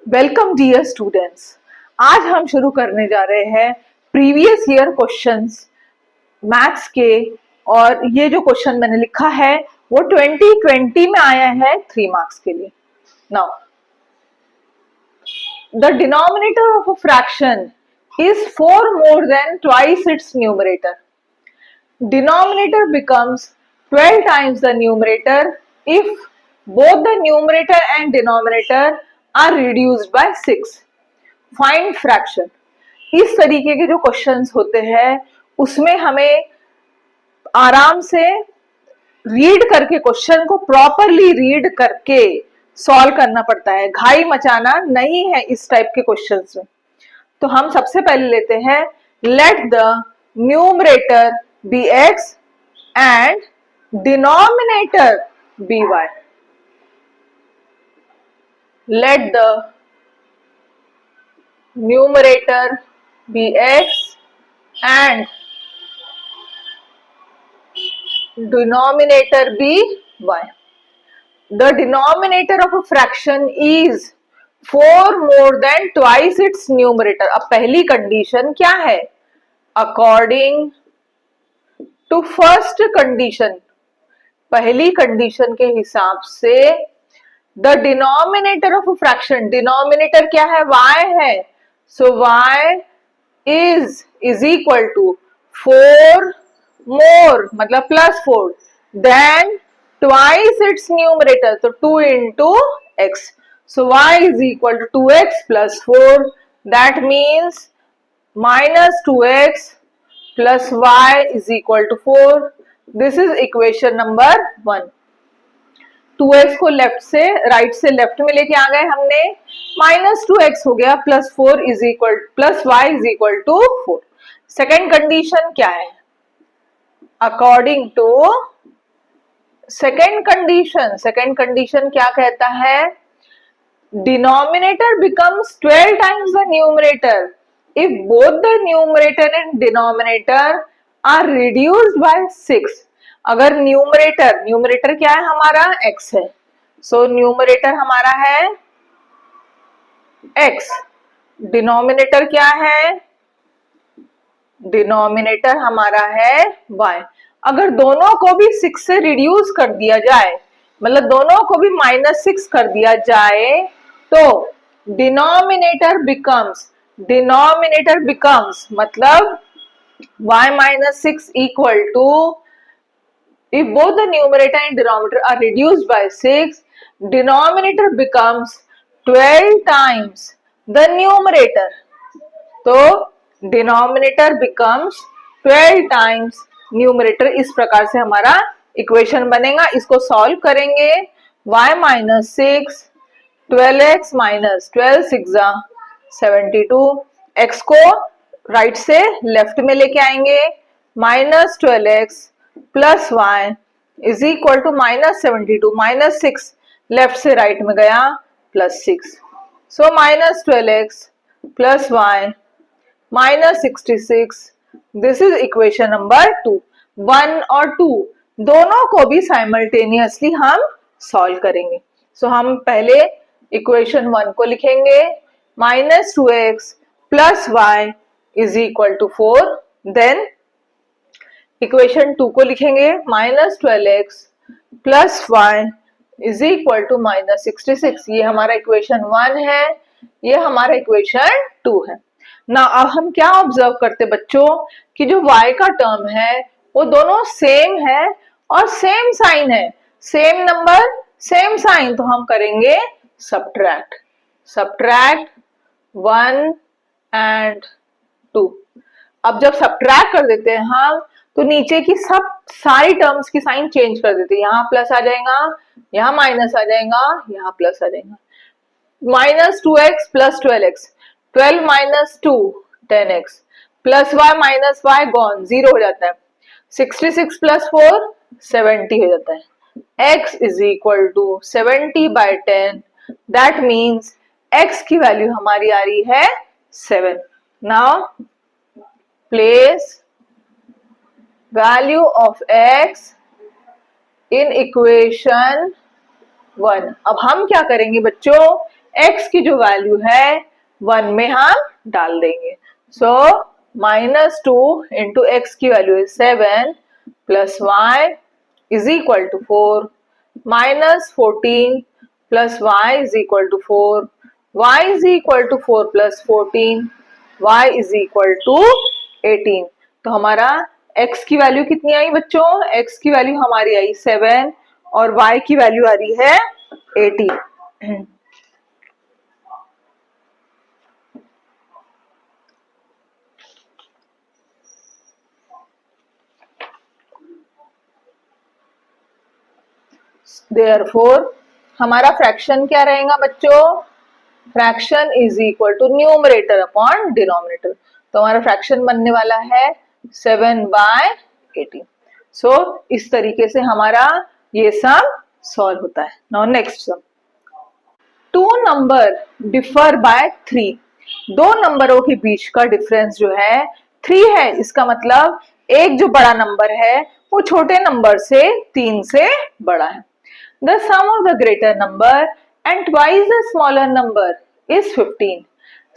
Welcome dear students. आज हम शुरू करने जा रहे हैं प्रीवियस ईयर क्वेश्चंस मैथ्स के। और ये जो क्वेश्चन मैंने लिखा है वो 2020 में आया है 3 मार्क्स के लिए। Now the denominator of a fraction is 4 more than twice its numerator. Denominator becomes 12 times the numerator if both the numerator and denominator are reduced by 6. Find fraction. इस तरीके के जो क्वेश्चंस होते हैं उसमें हमें आराम से रीड करके, क्वेश्चन को प्रॉपरली रीड करके सॉल्व करना पड़ता है, घाई मचाना नहीं है इस टाइप के क्वेश्चंस में। तो हम सबसे पहले लेते हैं let the numerator be x and denominator be y. Let the numerator be x and denominator be y. The denominator of a fraction is 4 more than twice its numerator. अब पहली कंडीशन क्या है? According to first condition, पहली condition के हिसाब से the denominator of fraction, denominator क्या है? y है, सो y इज इक्वल टू 4 मोर मतलब +4 देन ट्वाइस इट्स न्यूमरेटर, तो 2 into x, so y is equal to 2x plus 4, that means -2x plus y is equal to 4. This is equation number 1. 2x को left से right से left में लेके आ गए हमने, -2x हो गया +4 is equal +y is equal to 4. Second condition क्या है? अकॉर्डिंग टू सेकेंड कंडीशन क्या कहता है? Denominator becomes 12 times the numerator if both the numerator and denominator are reduced by 6. अगर न्यूमरेटर क्या है हमारा? x है, सो न्यूमरेटर हमारा है x, डिनोमिनेटर क्या है? डिनोमिनेटर हमारा है y. अगर दोनों को भी 6 से रिड्यूस कर दिया जाए, मतलब दोनों को भी -6 कर दिया जाए, तो डिनोमिनेटर बिकम्स मतलब y -6 equal to, if both the numerator and denominator are reduced by 6, denominator becomes 12 times the numerator. तो denominator becomes 12 times numerator. इस प्रकार से हमारा इक्वेशन बनेगा. इसको सॉल्व करेंगे. y -6, 12x - 12 6 72. x को राइट से लेफ्ट में लेके आएंगे. -12x plus y is equal to -72, -6 left से राइट में गया +6, so -12x plus y -66. This is equation number 2. 1 और 2 दोनों को भी साइमल्टेनियसली हम सॉल्व करेंगे. सो हम पहले इक्वेशन 1 को लिखेंगे, -2x plus y is equal to 4. Then equation 2 को लिखेंगे, -12x plus y is equal to -66. ये हमारा इक्वेशन 1 है, ये हमारा इक्वेशन 2 है. ना अब हम क्या ऑब्जर्व करते बच्चों कि जो y का टर्म है वो दोनों सेम है और सेम साइन है, सेम नंबर सेम साइन, तो हम करेंगे सब्ट्रैक्ट 1 and 2. अब जब सब्ट्रैक्ट कर देते हैं हम तो नीचे की सारी टर्म्स की साइन चेंज कर देते हैं. यहाँ प्लस आ जाएगा, यहाँ माइनस आ जाएगा, यहाँ प्लस आ जाएगा. -2x plus 12x, 12 - 2 10x plus y gone, 0 हो जाता है. 66 प्लस 4 70 हो जाता है. x is equal to 70/10. That means x की वैल्यू हमारी आ रही है 7. Now place value of x in equation 1। अब हम क्या करेंगे बच्चों, x की जो वैल्यू है 1 में हम डाल देंगे। सो -2 इंटू एक्स की वैल्यू है 7 plus y is equal to 4, -14 plus y is equal to 4, y is equal to 4 plus 14, y is equal to 18। तो हमारा x की वैल्यू कितनी आई बच्चों, x की वैल्यू हमारी आई 7 और y की वैल्यू आ रही है 18। देयरफॉर हमारा फ्रैक्शन क्या रहेगा बच्चों, fraction is equal to numerator upon denominator. तो हमारा फ्रैक्शन बनने वाला है 7/18। सो इस तरीके से हमारा ये सम सॉल्व होता है। Now next sum, two number differ by 3। दो नंबरों के बीच का डिफरेंस जो है 3 है। इसका मतलब एक जो बड़ा नंबर है वो छोटे नंबर से 3 से बड़ा है। The sum of the greater number and twice the smaller number is 15.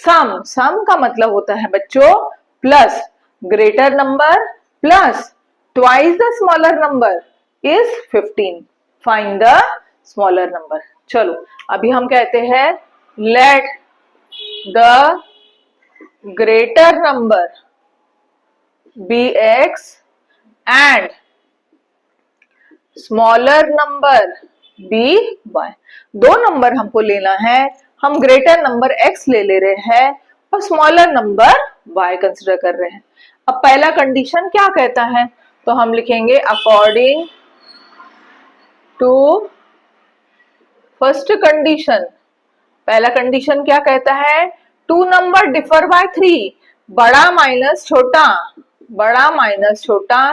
sum का मतलब होता है बच्चों plus greater number plus twice the smaller number is 15. Find the smaller number. चलो अभी हम कहते हैं let the greater number be x and smaller number be Y. दो नंबर हमको लेना है, हम ग्रेटर नंबर x ले रहे हैं और स्मॉलर नंबर y कंसिडर कर रहे हैं। अब पहला कंडीशन क्या कहता है, तो हम लिखेंगे अकॉर्डिंग टू फर्स्ट कंडीशन। पहला कंडीशन क्या कहता है, टू नंबर डिफर बाय 3, बड़ा माइनस छोटा, बड़ा माइनस छोटा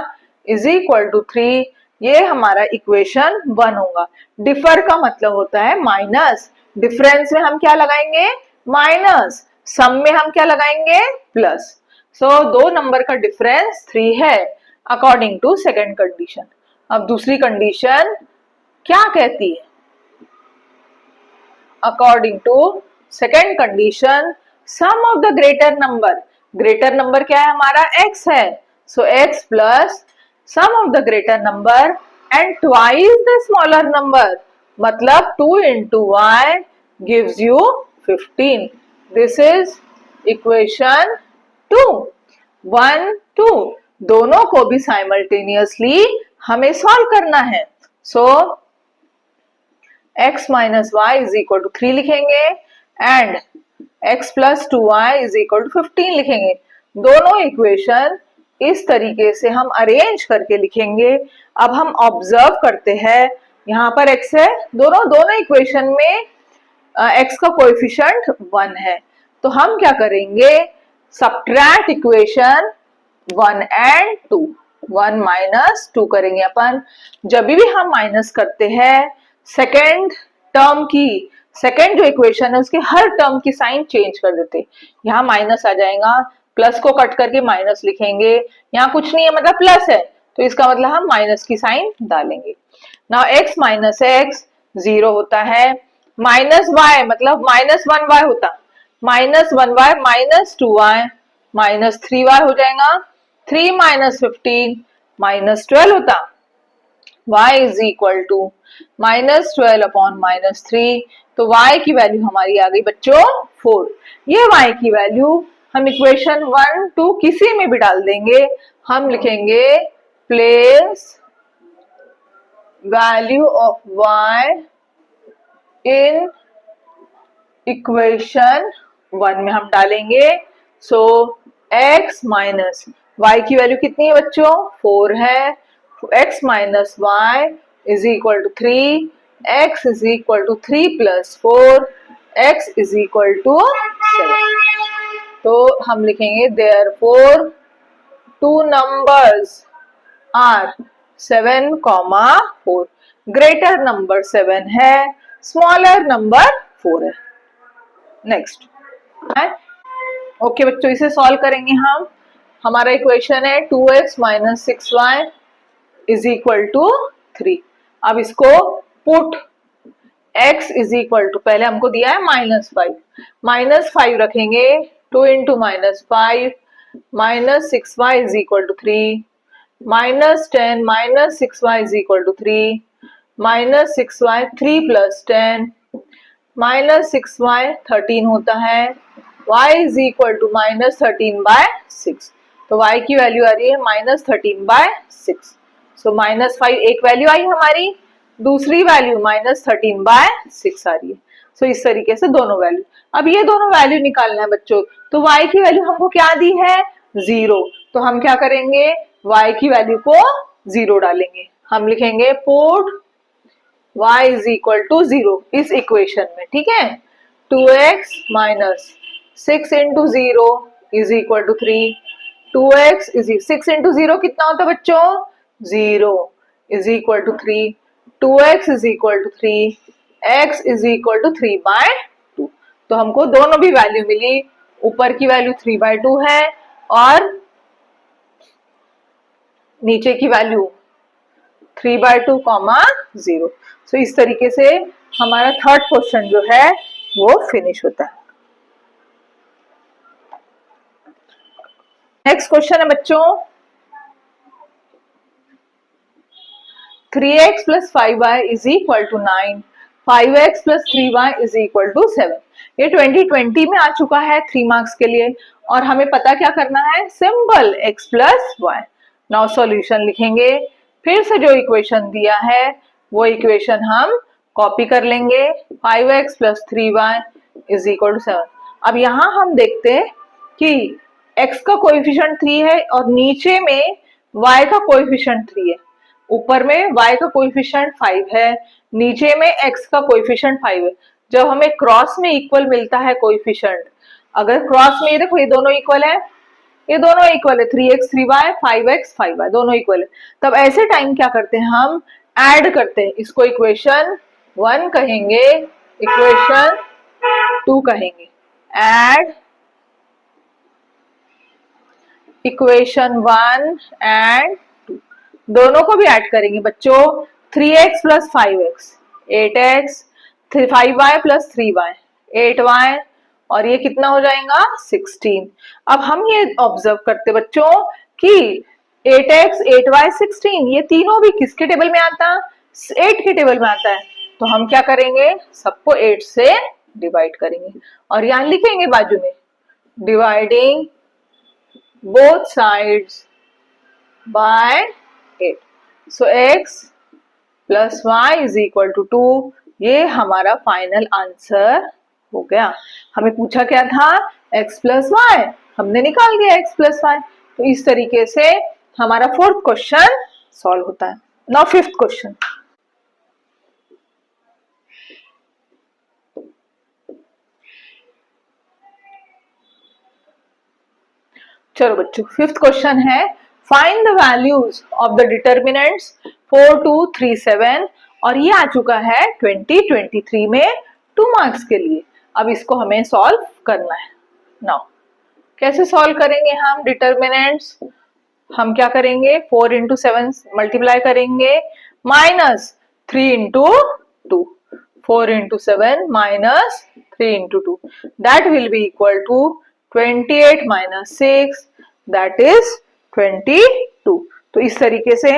इज इक्वल टू 3। ये हमारा इक्वेशन 1 होगा। डिफर का मतलब होता है माइनस, डिफरेंस में हम क्या लगाएंगे माइनस, सम में हम क्या लगाएंगे प्लस। सो दो नंबर का डिफरेंस 3 है अकॉर्डिंग टू सेकेंड कंडीशन। अब दूसरी कंडीशन क्या कहती है, according to second condition sum of the greater number क्या है हमारा x है। So x plus sum of the greater number and twice the smaller number, मतलब 2 into y gives you 15. This is equation 2. 1, 2 दोनों को भी simultaneously हमें solve करना है। So x minus y is equal to 3 लिखेंगे and x plus 2y is equal to 15 लिखेंगे। दोनों इक्वेशन इस तरीके से हम अरेंज करके लिखेंगे। अब हम ऑब्जर्व करते हैं, यहाँ पर x है, दोनों इक्वेशन में x का कोएफिशिएंट 1 है। तो हम क्या करेंगे, सब्ट्रैक्ट इक्वेशन 1 एंड 2, 1 माइनस 2 करेंगे अपन। जब भी हम माइनस करते हैं सेकेंड टर्म की, सेकेंड जो इक्वेशन है उसके हर टर्म की साइन चेंज कर देते। यहाँ माइनस आ जाएगा, प्लस को कट करके माइनस लिखेंगे, यहाँ कुछ नहीं है मतलब प्लस है, तो इसका मतलब हम माइनस की साइन डालेंगे। नाउ x माइनस एक्स 0 होता है, माइनस y मतलब -1y होता, -1y minus 2y minus 3y हो जाएगा, 3 माइनस 15 -12 होता, y is equal to -12 upon -3। तो y की वैल्यू हमारी आ गई बच्चों 4। ये y की वैल्यू हम इक्वेशन 1, 2 किसी में भी डाल देंगे। हम लिखेंगे place value of y in equation 1 में हम डालेंगे। सो x माइनस y की वैल्यू कितनी है बच्चों 4 है, x minus y is equal to 3, x is equal to 3 plus 4, x is equal to 7। तो हम लिखेंगे therefore two numbers are 7, 4। Greater number 7 है, स्मॉलर नंबर 4 है। नेक्स्ट ओके बच्चों, इसे सॉल्व करेंगे हम। हमारा इक्वेशन है 2x minus 6y is equal to 3। अब इसको put x is equal to, पहले हमको दिया है -5 रखेंगे, 2 into -5 minus 6y is equal to 3, -10 minus 6y is equal to 3, -6y 3 plus 10 -6y 13 होता है, y इज इक्वल टू -13/6। तो y की वैल्यू आ रही है -13/6। सो -5 एक वैल्यू आई हमारी, दूसरी वैल्यू -13/6 आ रही है। सो इस तरीके से दोनों वैल्यू। अब ये दोनों वैल्यू निकालना है बच्चों, तो y की वैल्यू हमको क्या दी है 0, तो हम क्या करेंगे y की वैल्यू को 0 डालेंगे। हम लिखेंगे put y is equal to 0 इस इक्वेशन में, ठीक है। 2x minus 6 into 0 is equal to 3, 2x is 6 into 0 कितना होता है बच्चों 0 is equal to 3, 2x is equal to 3, x is equal to 3/2। तो हमको दोनों भी वैल्यू मिली, ऊपर की वैल्यू 3/2 है और नीचे की वैल्यू 3/2, 0। सो इस तरीके से हमारा थर्ड क्वेश्चन जो है वो फिनिश होता है। नेक्स्ट क्वेश्चन है बच्चों 3x plus 5y is equal to 9, 5x plus 3y is equal to 7। ये 2020 में आ चुका है 3 मार्क्स के लिए, और हमें पता क्या करना है, simple x plus y। Now solution लिखेंगे, फिर से जो इक्वेशन दिया है वो इक्वेशन हम कॉपी कर लेंगे, 5x plus 3y is equal to 7। अब यहां हम देखते हैं कि x का कोएफिशिएंट 3 है और नीचे में y का कोएफिशिएंट 3 है। ऊपर में y का कोएफिशिएंट 5 है, नीचे में x का कोएफिशिएंट 5 है। जब हमें क्रॉस में इक्वल मिलता है कोएफिशिएंट, अगर क्रॉस में ये देखो ये दोनों इक्वल है, ये दोनों इक्वल है, 3x 3y 5x 5y दोनों इक्वल है, तब ऐसे टाइम क्या करते हैं हम ऐड करते हैं। इसको इक्वेशन 1 कहेंगे, इक्वेशन 2 कहेंगे। ऐड इक्वेशन 1 एंड 2, दोनों को भी ऐड करेंगे बच्चों। 3x plus 5x 8x, 5y plus 3y 8y, और ये कितना हो जाएगा 16। अब हम ये ऑब्जर्व करते बच्चों कि 8x 8y 16 ये तीनों भी किसके टेबल में आता है, 8 के टेबल में आता है। तो हम क्या करेंगे, सबको 8 से डिवाइड करेंगे और यहां लिखेंगे बाजू में dividing both sides by 8। So x plus y is equal to 2। ये हमारा फाइनल आंसर हो गया। हमें पूछा क्या था, x plus y, हमने निकाल दिया x plus y। तो इस तरीके से हमारा फोर्थ क्वेश्चन सॉल्व होता है। नाउ फिफ्थ क्वेश्चन, चलो बच्चों फिफ्थ क्वेश्चन है find the values of the determinants 4 2 3 7, और ये आ चुका है 2023 में 2 मार्क्स के लिए। अब इसको हमें सॉल्व करना है। नाउ कैसे सॉल्व करेंगे हम डिटर्मिनेंट्स, हम क्या करेंगे 4 इंटू 7 मल्टीप्लाई करेंगे minus 3 into 2, 4 into 7 minus 3 into 2, that will be equal to 28 minus 6, that is 22। तो इस तरीके से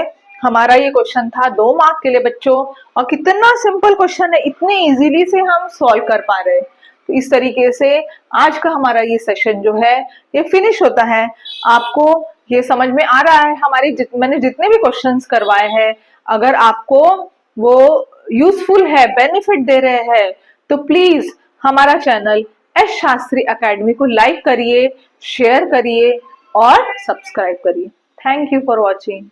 हमारा ये क्वेश्चन था 2 मार्क के लिए बच्चों, और कितना सिंपल क्वेश्चन है, इतने इजीली से हम सॉल्व कर पा रहे हैं। तो इस तरीके से आज का हमारा ये सेशन जो है ये फिनिश होता है। आपको ये समझ में आ रहा है मैंने जितने भी क्वेश्चंस करवाए हैं, अगर आपको वो यूजफुल है, बेनिफिट दे रहे हैं, तो प्लीज हमारा चैनल एस शास्त्री एकेडमी को लाइक करिए, शेयर करिए और सब्सक्राइब करिए। Thank you for watching.